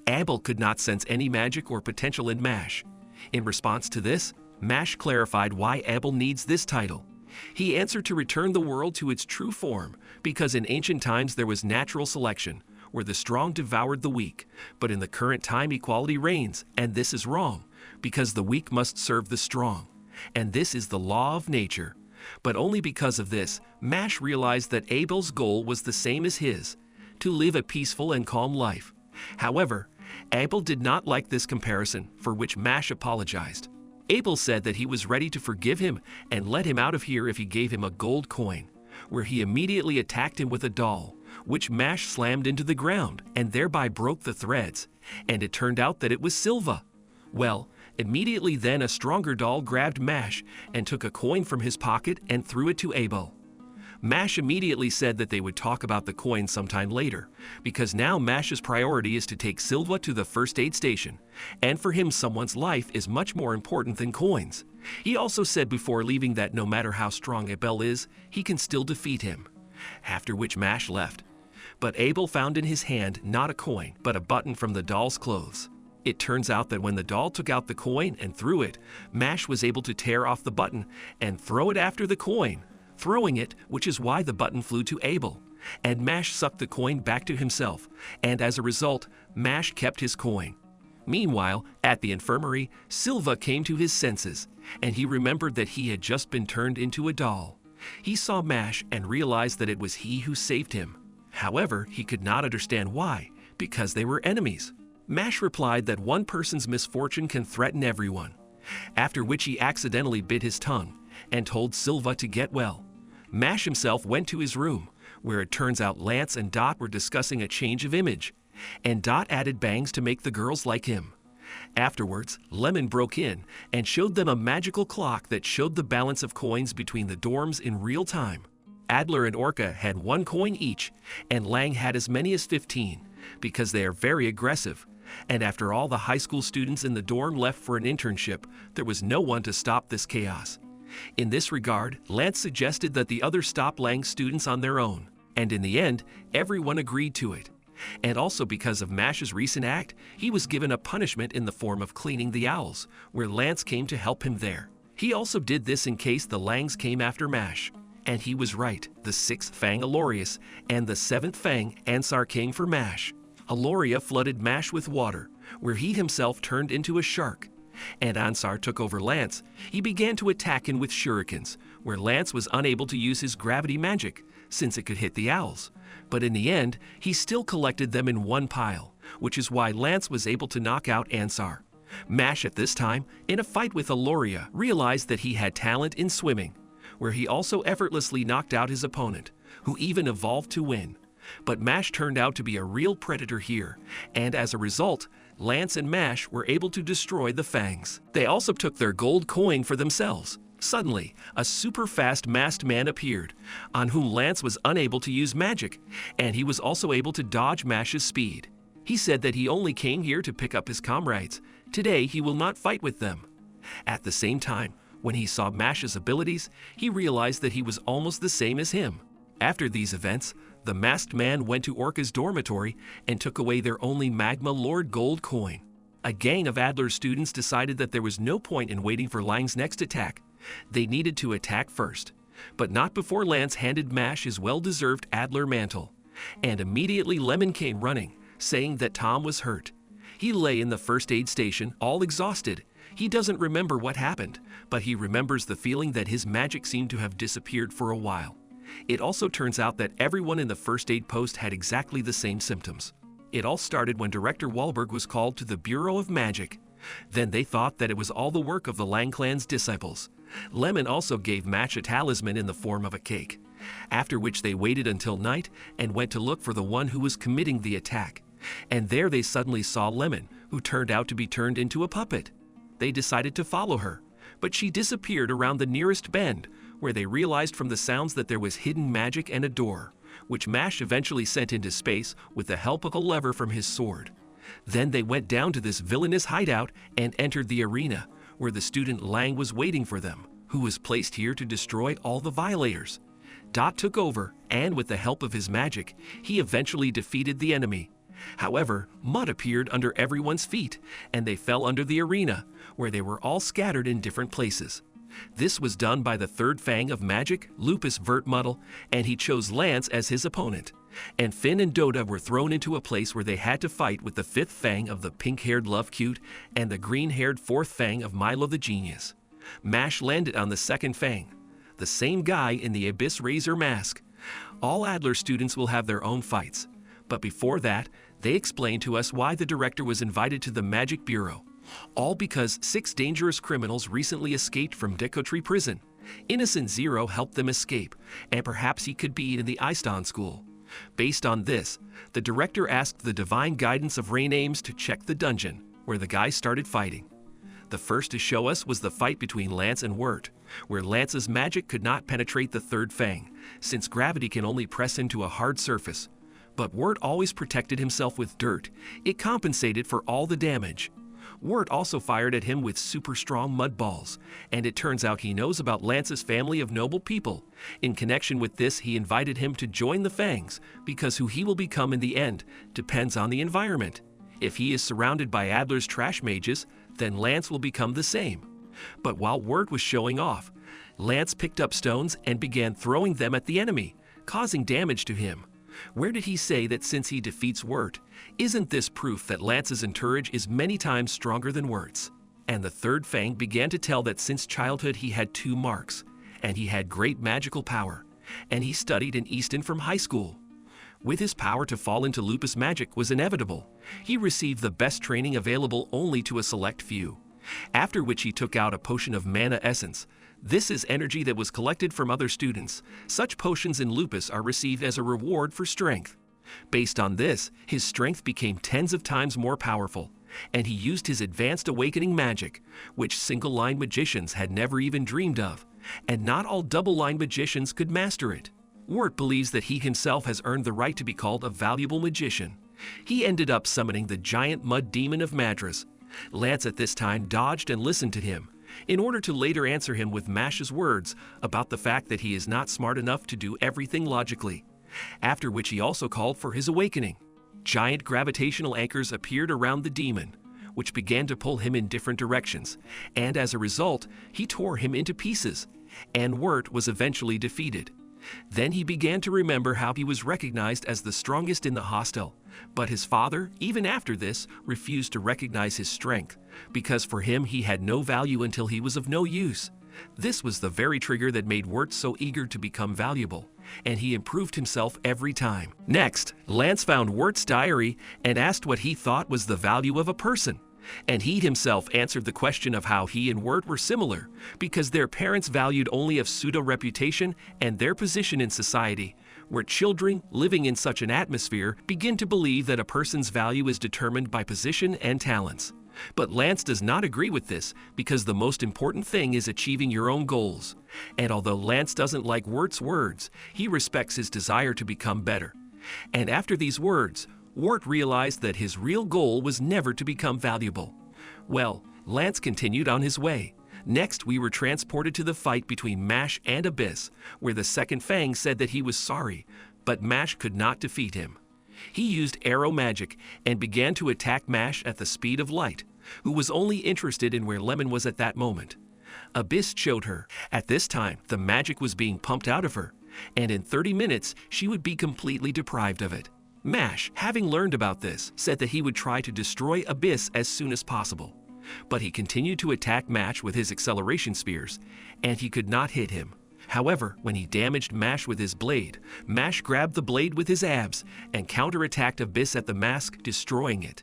Abel could not sense any magic or potential in Mash. In response to this, Mash clarified why Abel needs this title. He answered to return the world to its true form, because in ancient times there was natural selection, where the strong devoured the weak, but in the current time equality reigns, and this is wrong, because the weak must serve the strong. and this is the law of nature. But only because of this, Mash realized that Abel's goal was the same as his, to live a peaceful and calm life. However, Abel did not like this comparison, for which Mash apologized. Abel said that he was ready to forgive him and let him out of here if he gave him a gold coin, where he immediately attacked him with a doll, which Mash slammed into the ground and thereby broke the threads, and it turned out that it was Silva. Well, immediately then a stronger doll grabbed Mash and took a coin from his pocket and threw it to Abel. Mash immediately said that they would talk about the coin sometime later, because now Mash's priority is to take Silva to the first aid station, and for him someone's life is much more important than coins. He also said before leaving that no matter how strong Abel is, he can still defeat him. After which Mash left. But Abel found in his hand not a coin, but a button from the doll's clothes. It turns out that when the doll took out the coin and threw it, Mash was able to tear off the button and throw it after the coin, throwing it, which is why the button flew to Abel. And Mash sucked the coin back to himself, and as a result, Mash kept his coin. Meanwhile, at the infirmary, Silva came to his senses, and he remembered that he had just been turned into a doll. He saw Mash and realized that it was he who saved him. However, he could not understand why, because they were enemies. Mash replied that one person's misfortune can threaten everyone, after which he accidentally bit his tongue and told Silva to get well. Mash himself went to his room, where it turns out Lance and Dot were discussing a change of image, and Dot added bangs to make the girls like him. Afterwards, Lemon broke in and showed them a magical clock that showed the balance of coins between the dorms in real time. Adler and Orca had 1 coin each, and Lang had as many as 15, because they are very aggressive. And after all the high school students in the dorm left for an internship, there was no one to stop this chaos. In this regard, Lance suggested that the others stop Lang's students on their own, and in the end, everyone agreed to it. And also because of Mash's recent act, he was given a punishment in the form of cleaning the owls, where Lance came to help him there. He also did this in case the Langs came after Mash. And he was right, the 6th Fang Alorius and the 7th Fang Ansar came for Mash. Aloria flooded Mash with water, where he himself turned into a shark. And Ansar took over Lance. He began to attack him with shurikens, where Lance was unable to use his gravity magic, since it could hit the owls. But in the end, he still collected them in one pile, which is why Lance was able to knock out Ansar. Mash at this time, in a fight with Aloria, realized that he had talent in swimming, where he also effortlessly knocked out his opponent, who even evolved to win. But Mash turned out to be a real predator here, and as a result, Lance and Mash were able to destroy the Fangs. They also took their gold coin for themselves. Suddenly, a super fast masked man appeared, on whom Lance was unable to use magic, and he was also able to dodge Mash's speed. He said that he only came here to pick up his comrades. Today, he will not fight with them. At the same time, when he saw Mash's abilities, he realized that he was almost the same as him. After these events, the masked man went to Orca's dormitory and took away their only Magma Lord gold coin. A gang of Adler's students decided that there was no point in waiting for Lang's next attack. They needed to attack first, but not before Lance handed Mash his well-deserved Adler mantle. And immediately Lemon came running, saying that Tom was hurt. He lay in the first aid station, all exhausted. He doesn't remember what happened, but he remembers the feeling that his magic seemed to have disappeared for a while. It also turns out that everyone in the first aid post had exactly the same symptoms. It all started when Director Wahlberg was called to the Bureau of Magic. Then they thought that it was all the work of the Lang clan's disciples. Lemon also gave Mash a talisman in the form of a cake, after which they waited until night and went to look for the one who was committing the attack. And there they suddenly saw Lemon, who turned out to be turned into a puppet. They decided to follow her, but she disappeared around the nearest bend, where they realized from the sounds that there was hidden magic and a door, which Mash eventually sent into space with the help of a lever from his sword. Then they went down to this villainous hideout and entered the arena, where the student Lang was waiting for them, who was placed here to destroy all the violators. Dot took over, and with the help of his magic, he eventually defeated the enemy. However, mud appeared under everyone's feet, and they fell under the arena, where they were all scattered in different places. This was done by the 3rd Fang of Magic, Lupus Vertmuddle, and he chose Lance as his opponent. And Finn and Dota were thrown into a place where they had to fight with the 5th Fang of the pink-haired Love Cute and the green-haired 4th Fang of Milo the Genius. Mash landed on the second fang, the same guy in the Abyss Razor mask. All Adler students will have their own fights, but before that, they explain to us why the director was invited to the Magic Bureau. All because 6 dangerous criminals recently escaped from Decotree prison. Innocent Zero helped them escape, and perhaps he could be in the Eiston school. Based on this, the director asked the divine guidance of Rain Ames to check the dungeon, where the guys started fighting. The first to show us was the fight between Lance and Wirt, where Lance's magic could not penetrate the third fang, since gravity can only press into a hard surface. But Wirt always protected himself with dirt. It compensated for all the damage. Wirt also fired at him with super strong mud balls, and it turns out he knows about Lance's family of noble people. In connection with this, he invited him to join the Fangs, because who he will become in the end depends on the environment. If he is surrounded by Adler's trash mages, then Lance will become the same. But while Wirt was showing off, Lance picked up stones and began throwing them at the enemy, causing damage to him. Where did he say that since he defeats Wirt? Isn't this proof that Lance's entourage is many times stronger than Wirt's? And the third Fang began to tell that since childhood he had 2 marks, and he had great magical power, and he studied in Easton from high school. With his power to fall into lupus magic was inevitable. He received the best training available only to a select few, after which he took out a potion of mana essence. This is energy that was collected from other students. Such potions in lupus are received as a reward for strength. Based on this, his strength became tens of times more powerful, and he used his advanced awakening magic, which single-line magicians had never even dreamed of, and not all double-line magicians could master it. Wirt believes that he himself has earned the right to be called a valuable magician. He ended up summoning the giant mud demon of Madras. Lance at this time dodged and listened to him, in order to later answer him with Mash's words about the fact that he is not smart enough to do everything logically, after which he also called for his awakening. Giant gravitational anchors appeared around the demon, which began to pull him in different directions, and as a result, he tore him into pieces, and Wirt was eventually defeated. Then he began to remember how he was recognized as the strongest in the hostel, but his father, even after this, refused to recognize his strength, because for him he had no value until he was of no use. This was the very trigger that made Wirt so eager to become valuable, and he improved himself every time. Next, Lance found Wirt's diary and asked what he thought was the value of a person. And he himself answered the question of how he and Wirt were similar, because their parents valued only of pseudo-reputation and their position in society, where children living in such an atmosphere begin to believe that a person's value is determined by position and talents. But Lance does not agree with this, because the most important thing is achieving your own goals. And although Lance doesn't like Wirt's words, he respects his desire to become better. And after these words, Wirt realized that his real goal was never to become valuable. Well, Lance continued on his way. Next, we were transported to the fight between Mash and Abyss, where the second Fang said that he was sorry, but Mash could not defeat him. He used arrow magic and began to attack Mash at the speed of light, who was only interested in where Lemon was at that moment. Abyss showed her. At this time, the magic was being pumped out of her, and in 30 minutes, she would be completely deprived of it. Mash, having learned about this, said that he would try to destroy Abyss as soon as possible. But he continued to attack Mash with his acceleration spears, and he could not hit him. However, when he damaged Mash with his blade, Mash grabbed the blade with his abs and counterattacked Abyss at the mask, destroying it.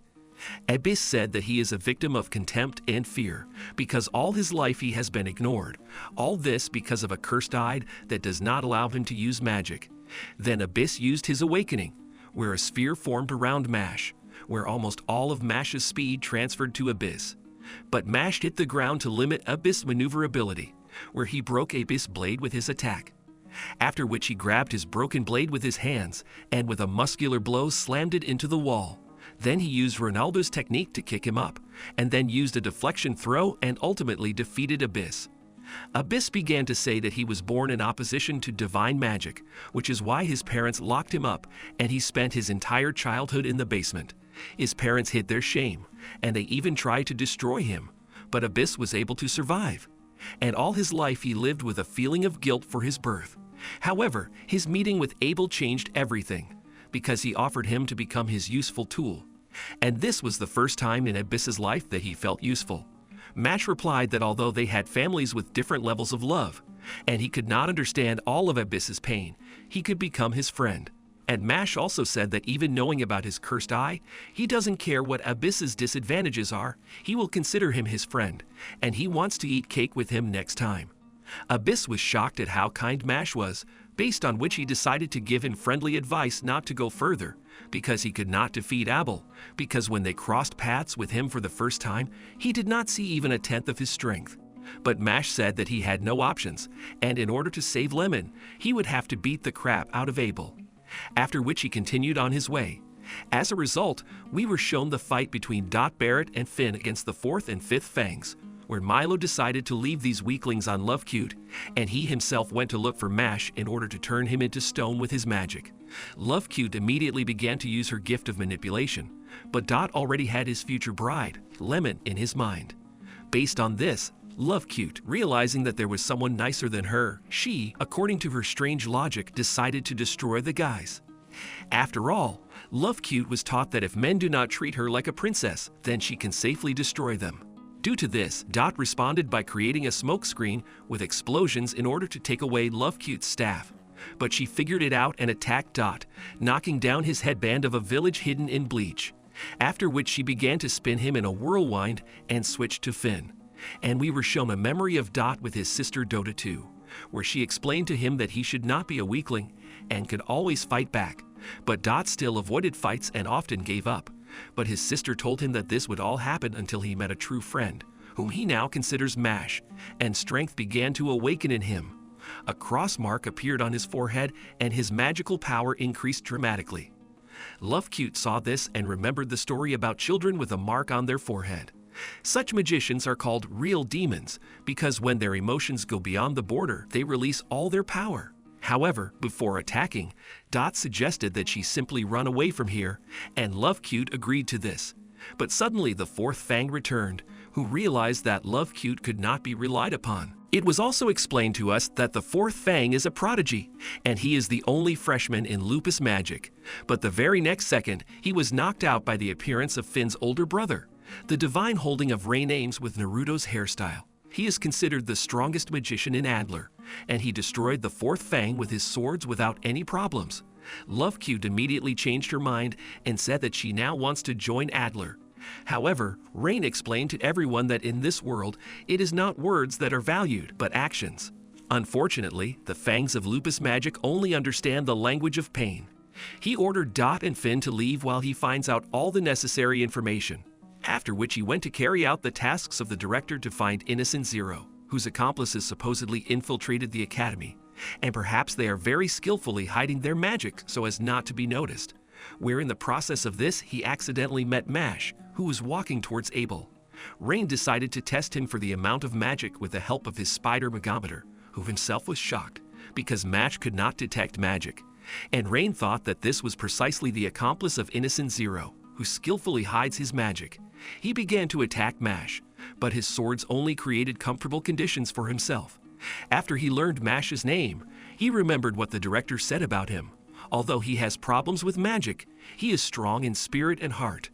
Abyss said that he is a victim of contempt and fear, because all his life he has been ignored. All this because of a cursed eye that does not allow him to use magic. Then Abyss used his awakening, where a sphere formed around Mash, where almost all of Mash's speed transferred to Abyss. But Mash hit the ground to limit Abyss' maneuverability, where he broke Abyss' blade with his attack. After which he grabbed his broken blade with his hands, and with a muscular blow slammed it into the wall. Then he used Ronaldo's technique to kick him up, and then used a deflection throw and ultimately defeated Abyss. Abyss began to say that he was born in opposition to divine magic, which is why his parents locked him up, and he spent his entire childhood in the basement. His parents hid their shame, and they even tried to destroy him, but Abyss was able to survive. And all his life he lived with a feeling of guilt for his birth. However, his meeting with Abel changed everything, because he offered him to become his useful tool. And this was the first time in Abyss's life that he felt useful. Mash replied that although they had families with different levels of love, and he could not understand all of Abyss's pain, he could become his friend. And Mash also said that even knowing about his cursed eye, he doesn't care what Abyss's disadvantages are, he will consider him his friend, and he wants to eat cake with him next time. Abyss was shocked at how kind Mash was, based on which he decided to give him friendly advice not to go further, because he could not defeat Abel, because when they crossed paths with him for the first time, he did not see even a tenth of his strength. But Mash said that he had no options, and in order to save Lemon, he would have to beat the crap out of Abel. After which he continued on his way. As a result, we were shown the fight between Barrett and Finn against the 4th and 5th Fangs, where Milo decided to leave these weaklings on Lovecute, and he himself went to look for Mash in order to turn him into stone with his magic. Lovecute immediately began to use her gift of manipulation, but Dot already had his future bride, Lemon, in his mind. Based on this, Lovecute, realizing that there was someone nicer than her, she, according to her strange logic, decided to destroy the guys. After all, Lovecute was taught that if men do not treat her like a princess, then she can safely destroy them. Due to this, Dot responded by creating a smokescreen with explosions in order to take away Lovecute's staff. But she figured it out and attacked Dot, knocking down his headband of a village hidden in bleach. After which she began to spin him in a whirlwind and switched to Finn. And we were shown a memory of Dot with his sister Dota too, where she explained to him that he should not be a weakling and could always fight back. But Dot still avoided fights and often gave up. But his sister told him that this would all happen until he met a true friend, whom he now considers Mash, and strength began to awaken in him. A cross mark appeared on his forehead and his magical power increased dramatically. Lovecute saw this and remembered the story about children with a mark on their forehead. Such magicians are called real demons because when their emotions go beyond the border, they release all their power. However, before attacking, Dot suggested that she simply run away from here, and Lovecute agreed to this. But suddenly the 4th Fang returned, who realized that Lovecute could not be relied upon. It was also explained to us that the 4th Fang is a prodigy, and he is the only freshman in lupus magic. But the very next second, he was knocked out by the appearance of Finn's older brother, the divine holding of Rain Ames with Naruto's hairstyle. He is considered the strongest magician in Adler, and he destroyed the 4th Fang with his swords without any problems. Lovecute immediately changed her mind and said that she now wants to join Adler. However, Rain explained to everyone that in this world, it is not words that are valued, but actions. Unfortunately, the Fangs of Lupus Magic only understand the language of pain. He ordered Dot and Finn to leave while he finds out all the necessary information. After which he went to carry out the tasks of the director to find Innocent Zero, whose accomplices supposedly infiltrated the academy, and perhaps they are very skillfully hiding their magic so as not to be noticed. Where in the process of this, he accidentally met Mash, who was walking towards Abel. Rain decided to test him for the amount of magic with the help of his spider Megometer, who himself was shocked, because Mash could not detect magic. And Rain thought that this was precisely the accomplice of Innocent Zero, who skillfully hides his magic. He began to attack Mash, but his swords only created comfortable conditions for himself. After he learned Mash's name, he remembered what the director said about him. Although he has problems with magic, he is strong in spirit and heart.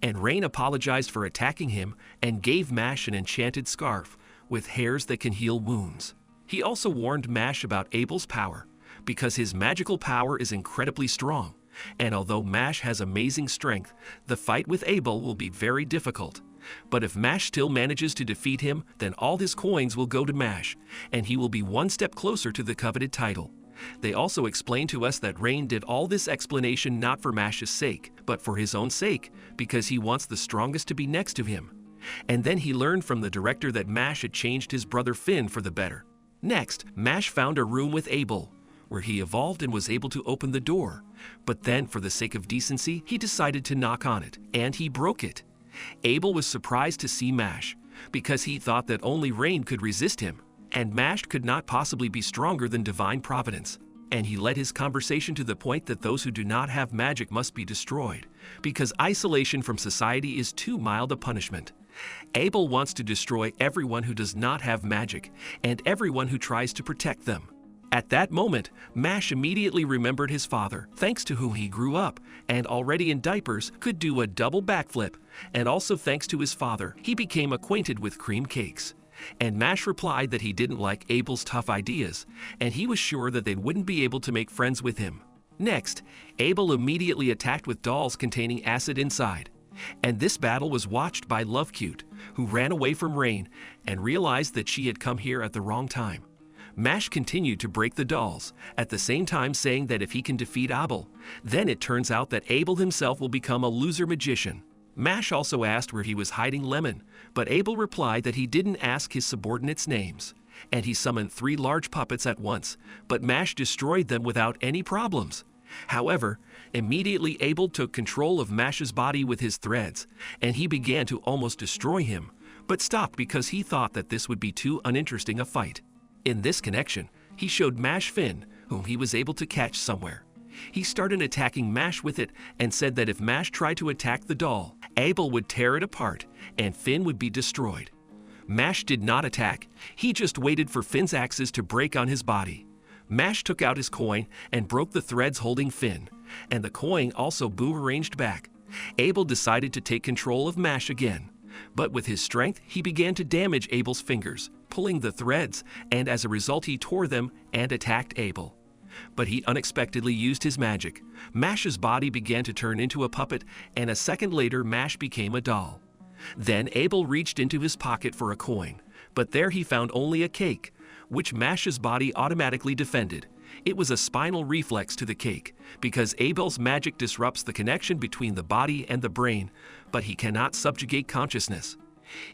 And Rain apologized for attacking him and gave Mash an enchanted scarf with hairs that can heal wounds. He also warned Mash about Abel's power, because his magical power is incredibly strong. And although Mash has amazing strength, the fight with Abel will be very difficult. But if Mash still manages to defeat him, then all his coins will go to Mash, and he will be one step closer to the coveted title. They also explained to us that Rain did all this explanation not for Mash's sake, but for his own sake, because he wants the strongest to be next to him. And then he learned from the director that Mash had changed his brother Finn for the better. Next, Mash found a room with Abel, where he evolved and was able to open the door. But then, for the sake of decency, he decided to knock on it, and he broke it. Abel was surprised to see Mash, because he thought that only Rain could resist him, and Mash could not possibly be stronger than Divine Providence. And he led his conversation to the point that those who do not have magic must be destroyed, because isolation from society is too mild a punishment. Abel wants to destroy everyone who does not have magic, and everyone who tries to protect them. At that moment, Mash immediately remembered his father, thanks to whom he grew up, and already in diapers could do a double backflip, and also thanks to his father, he became acquainted with cream cakes. And Mash replied that he didn't like Abel's tough ideas, and he was sure that they wouldn't be able to make friends with him. Next, Abel immediately attacked with dolls containing acid inside. And this battle was watched by Love Cute, who ran away from Rain and realized that she had come here at the wrong time. Mash continued to break the dolls, at the same time saying that if he can defeat Abel, then it turns out that Abel himself will become a loser magician. Mash also asked where he was hiding Lemon, but Abel replied that he didn't ask his subordinates' names. And he summoned 3 large puppets at once, but Mash destroyed them without any problems. However, immediately Abel took control of Mash's body with his threads, and he began to almost destroy him, but stopped because he thought that this would be too uninteresting a fight. In this connection, he showed Mash Finn, whom he was able to catch somewhere. He started attacking Mash with it and said that if Mash tried to attack the doll, Abel would tear it apart and Finn would be destroyed. Mash did not attack, he just waited for Finn's axes to break on his body. Mash took out his coin and broke the threads holding Finn, and the coin also boomeranged back. Abel decided to take control of Mash again, but with his strength he began to damage Abel's fingers, pulling the threads, and as a result he tore them and attacked Abel. But he unexpectedly used his magic. Mash's body began to turn into a puppet, and a second later Mash became a doll. Then Abel reached into his pocket for a coin, but there he found only a cake, which Mash's body automatically defended. It was a spinal reflex to the cake, because Abel's magic disrupts the connection between the body and the brain, but he cannot subjugate consciousness.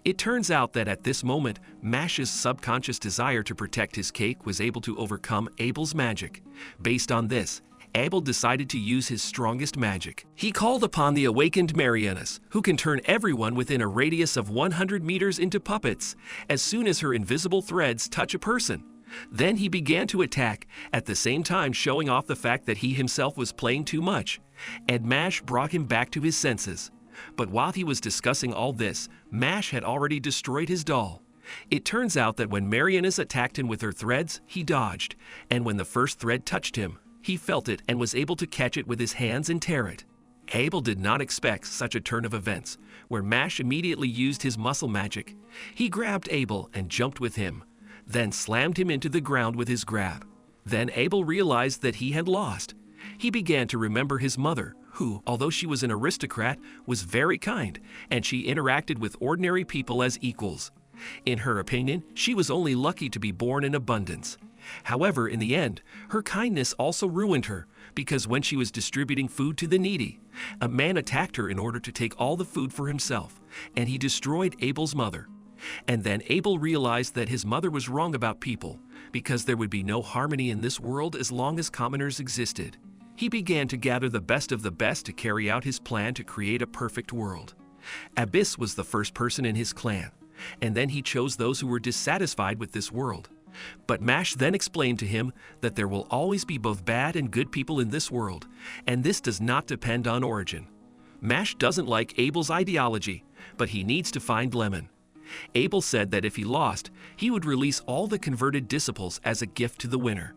It turns out that at this moment, Mash's subconscious desire to protect his cake was able to overcome Abel's magic. Based on this, Abel decided to use his strongest magic. He called upon the awakened Marianus, who can turn everyone within a radius of 100 meters into puppets as soon as her invisible threads touch a person. Then he began to attack, at the same time showing off the fact that he himself was playing too much, and Mash brought him back to his senses. But while he was discussing all this, Mash had already destroyed his doll. It turns out that when Marianus attacked him with her threads, he dodged, and when the first thread touched him, he felt it and was able to catch it with his hands and tear it. Abel did not expect such a turn of events, where Mash immediately used his muscle magic. He grabbed Abel and jumped with him, then slammed him into the ground with his grab. Then Abel realized that he had lost. He began to remember his mother, who, although she was an aristocrat, was very kind, and she interacted with ordinary people as equals. In her opinion, she was only lucky to be born in abundance. However, in the end, her kindness also ruined her, because when she was distributing food to the needy, a man attacked her in order to take all the food for himself, and he destroyed Abel's mother. And then Abel realized that his mother was wrong about people, because there would be no harmony in this world as long as commoners existed. He began to gather the best of the best to carry out his plan to create a perfect world. Abyss was the first person in his clan, and then he chose those who were dissatisfied with this world. But Mash then explained to him that there will always be both bad and good people in this world, and this does not depend on origin. Mash doesn't like Abel's ideology, but he needs to find Lemon. Abel said that if he lost, he would release all the converted disciples as a gift to the winner.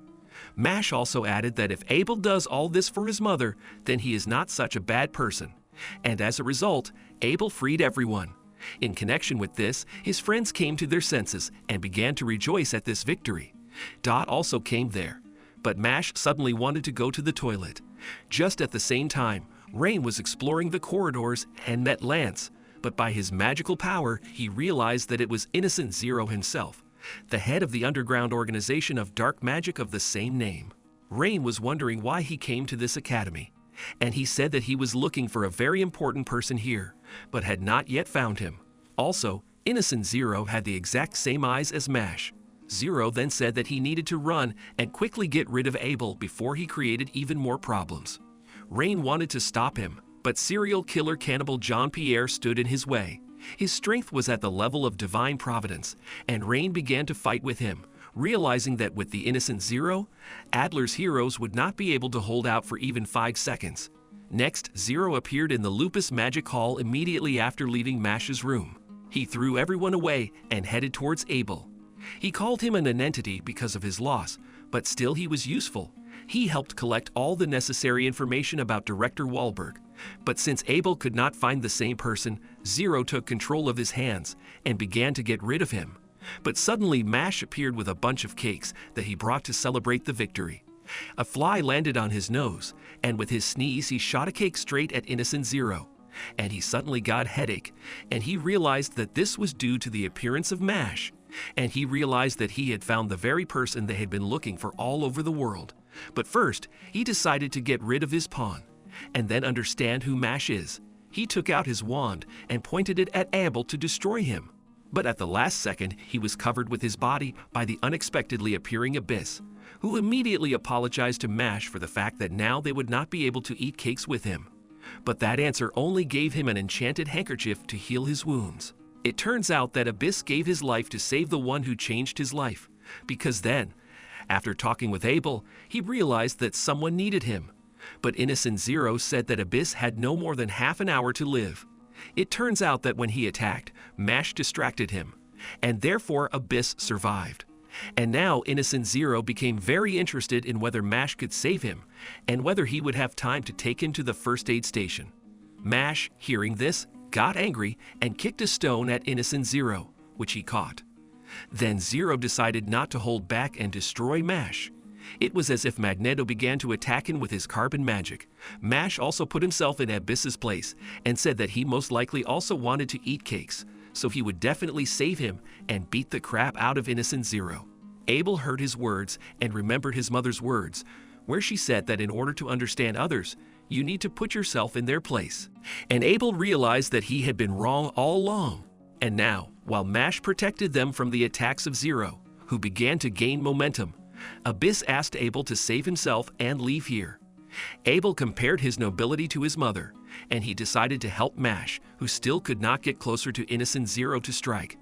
Mash also added that if Abel does all this for his mother, then he is not such a bad person. And as a result, Abel freed everyone. In connection with this, his friends came to their senses and began to rejoice at this victory. Dot also came there, but Mash suddenly wanted to go to the toilet. Just at the same time, Rain was exploring the corridors and met Lance, but by his magical power, he realized that it was Innocent Zero himself, the head of the underground organization of dark magic of the same name. Rain was wondering why he came to this academy, and he said that he was looking for a very important person here, but had not yet found him. Also, Innocent Zero had the exact same eyes as Mash. Zero then said that he needed to run and quickly get rid of Abel before he created even more problems. Rain wanted to stop him, but serial killer cannibal Jean-Pierre stood in his way. His strength was at the level of divine providence, and Rain began to fight with him, realizing that with the Innocent Zero, Adler's heroes would not be able to hold out for even 5 seconds. Next, Zero appeared in the Lupus Magic Hall immediately after leaving Mash's room. He threw everyone away and headed towards Abel. He called him a nonentity because of his loss, but still he was useful. He helped collect all the necessary information about Director Wahlberg. But since Abel could not find the same person, Zero took control of his hands and began to get rid of him. But suddenly Mash appeared with a bunch of cakes that he brought to celebrate the victory. A fly landed on his nose, and with his sneeze he shot a cake straight at innocent Zero. And he suddenly got a headache, and he realized that this was due to the appearance of Mash. And he realized that he had found the very person they had been looking for all over the world. But first, he decided to get rid of his pawn, and then understand who Mash is. He took out his wand and pointed it at Abel to destroy him. But at the last second, he was covered with his body by the unexpectedly appearing Abyss, who immediately apologized to Mash for the fact that now they would not be able to eat cakes with him. But that answer only gave him an enchanted handkerchief to heal his wounds. It turns out that Abyss gave his life to save the one who changed his life, because then, after talking with Abel, he realized that someone needed him. But Innocent Zero said that Abyss had no more than half an hour to live. It turns out that when he attacked, Mash distracted him, and therefore Abyss survived. And now Innocent Zero became very interested in whether Mash could save him, and whether he would have time to take him to the first aid station. Mash, hearing this, got angry and kicked a stone at Innocent Zero, which he caught. Then Zero decided not to hold back and destroy Mash. It was as if Magneto began to attack him with his carbon magic. Mash also put himself in Abyss's place and said that he most likely also wanted to eat cakes, so he would definitely save him and beat the crap out of Innocent Zero. Abel heard his words and remembered his mother's words, where she said that in order to understand others, you need to put yourself in their place. And Abel realized that he had been wrong all along. And now, while Mash protected them from the attacks of Zero, who began to gain momentum, Abyss asked Abel to save himself and leave here. Abel compared his nobility to his mother, and he decided to help Mash, who still could not get closer to Innocent Zero to strike.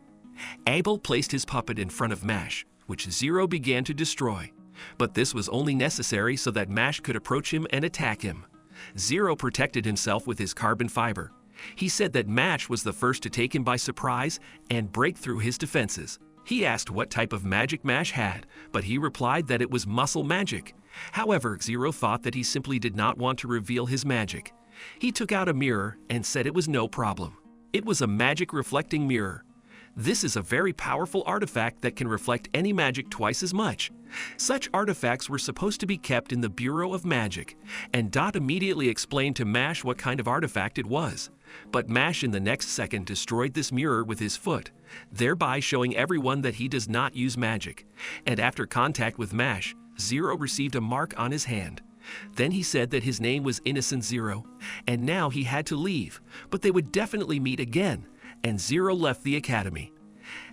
Abel placed his puppet in front of Mash, which Zero began to destroy. But this was only necessary so that Mash could approach him and attack him. Zero protected himself with his carbon fiber. He said that Mash was the first to take him by surprise and break through his defenses. He asked what type of magic Mash had, but he replied that it was muscle magic. However, Zero thought that he simply did not want to reveal his magic. He took out a mirror and said it was no problem. It was a magic reflecting mirror. This is a very powerful artifact that can reflect any magic twice as much. Such artifacts were supposed to be kept in the Bureau of Magic, and Dot immediately explained to Mash what kind of artifact it was. But Mash in the next second destroyed this mirror with his foot, thereby showing everyone that he does not use magic. And after contact with Mash, Zero received a mark on his hand. Then he said that his name was Innocent Zero, and now he had to leave, but they would definitely meet again, and Zero left the academy.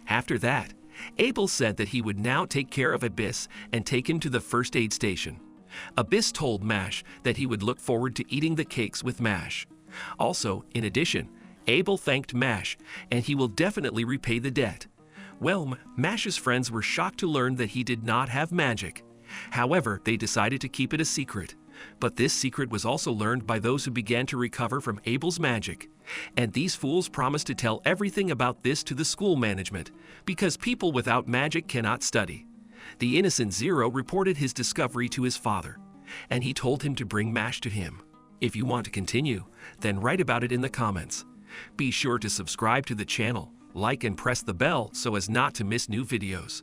After that, Abel said that he would now take care of Abyss and take him to the first aid station. Abyss told Mash that he would look forward to eating the cakes with Mash. Also, in addition, Abel thanked Mash, and he will definitely repay the debt. Well, Mash's friends were shocked to learn that he did not have magic. However, they decided to keep it a secret. But this secret was also learned by those who began to recover from Abel's magic. And these fools promised to tell everything about this to the school management, because people without magic cannot study. The Innocent Zero reported his discovery to his father, and he told him to bring Mash to him. If you want to continue, then write about it in the comments. Be sure to subscribe to the channel, like and press the bell so as not to miss new videos.